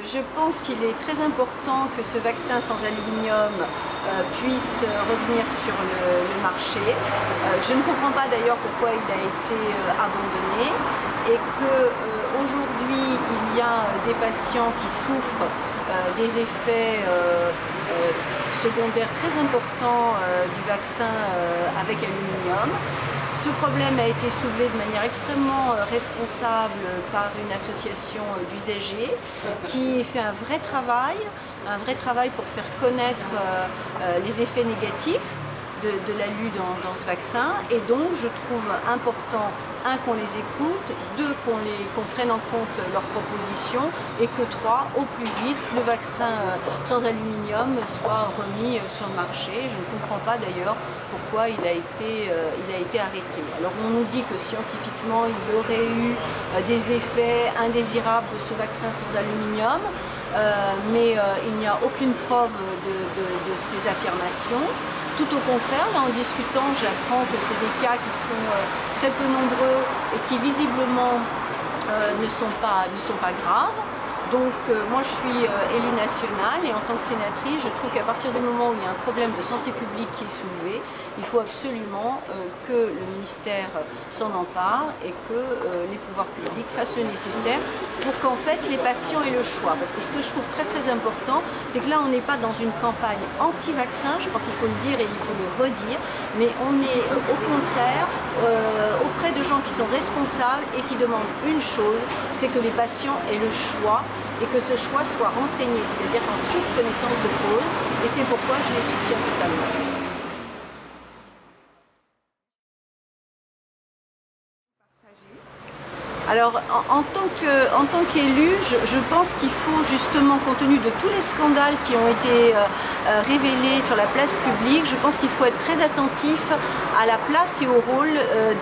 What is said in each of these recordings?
Je pense qu'il est très important que ce vaccin sans aluminium puisse revenir sur le marché. Je ne comprends pas d'ailleurs pourquoi il a été abandonné et qu'aujourd'hui il y a des patients qui souffrent des effets secondaires très importants du vaccin avec aluminium. Ce problème a été soulevé de manière extrêmement responsable par une association d'usagers qui fait un vrai travail pour faire connaître les effets négatifs de l'alu dans ce vaccin, et donc je trouve important, un, qu'on les écoute, deux, qu'on prenne en compte leurs propositions, et que trois, au plus vite, le vaccin sans aluminium soit remis sur le marché. Je ne comprends pas d'ailleurs pourquoi il a été arrêté. Alors on nous dit que scientifiquement il y aurait eu des effets indésirables de ce vaccin sans aluminium, mais il n'y a aucune preuve de ces affirmations. Tout au contraire, là en discutant, j'apprends que c'est des cas qui sont très peu nombreux et qui visiblement ne sont pas graves. Donc moi je suis élue nationale et en tant que sénatrice, je trouve qu'à partir du moment où il y a un problème de santé publique qui est soulevé, il faut absolument que le ministère s'en empare et que les pouvoirs publics fassent le nécessaire pour qu'en fait les patients aient le choix. Parce que ce que je trouve très très important, c'est que là on n'est pas dans une campagne anti-vaccin, je crois qu'il faut le dire et il faut le redire, mais on est au contraire auprès de gens qui sont responsables et qui demandent une chose, c'est que les patients aient le choix et que ce choix soit renseigné, c'est-à-dire en toute connaissance de cause, et c'est pourquoi je les soutiens totalement. Alors, en tant qu'élu, je pense qu'il faut justement, compte tenu de tous les scandales qui ont été révélés sur la place publique, je pense qu'il faut être très attentif à la place et au rôle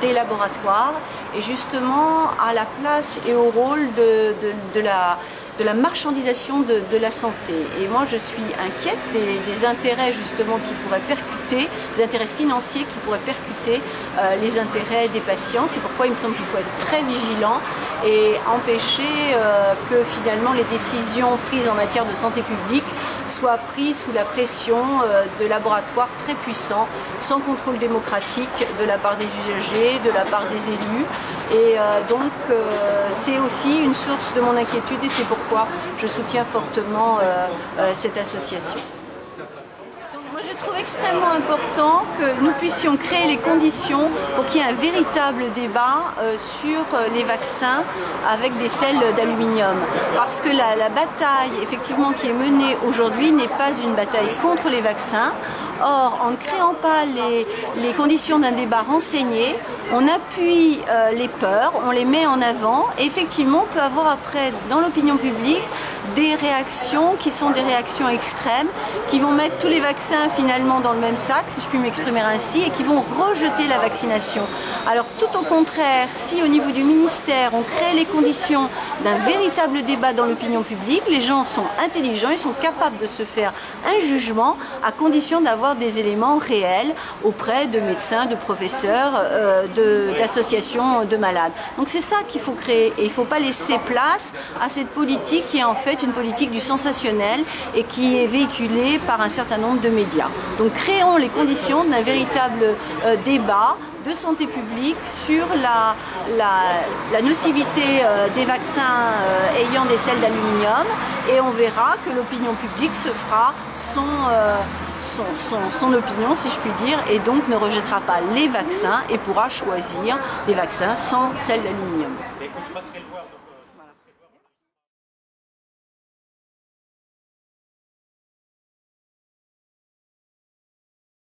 des laboratoires, et justement à la place et au rôle de la marchandisation de la santé. Et moi je suis inquiète des intérêts justement qui pourraient percuter, des intérêts financiers qui pourraient percuter les intérêts des patients. C'est pourquoi il me semble qu'il faut être très vigilant et empêcher que finalement les décisions prises en matière de santé publique soient prises sous la pression de laboratoires très puissants, sans contrôle démocratique de la part des usagers, de la part des élus. Et donc c'est aussi une source de mon inquiétude et c'est pourquoi je soutiens fortement cette association. Moi, je trouve extrêmement important que nous puissions créer les conditions pour qu'il y ait un véritable débat sur les vaccins avec des selles d'aluminium. Parce que la bataille effectivement qui est menée aujourd'hui n'est pas une bataille contre les vaccins. Or, en ne créant pas les conditions d'un débat renseigné, on appuie les peurs, on les met en avant et effectivement on peut avoir après dans l'opinion publique des réactions qui sont des réactions extrêmes, qui vont mettre tous les vaccins finalement dans le même sac, si je puis m'exprimer ainsi, et qui vont rejeter la vaccination. Alors tout au contraire, si au niveau du ministère on crée les conditions d'un véritable débat dans l'opinion publique, les gens sont intelligents, ils sont capables de se faire un jugement à condition d'avoir des éléments réels auprès de médecins, de professeurs, d'associations de malades. Donc c'est ça qu'il faut créer et il ne faut pas laisser place à cette politique qui est en fait une politique du sensationnel et qui est véhiculée par un certain nombre de médias. Donc créons les conditions d'un véritable débat de santé publique sur la nocivité des vaccins ayant des selles d'aluminium et on verra que l'opinion publique se fera son opinion, si je puis dire, et donc ne rejettera pas les vaccins et pourra choisir des vaccins sans sels d'aluminium.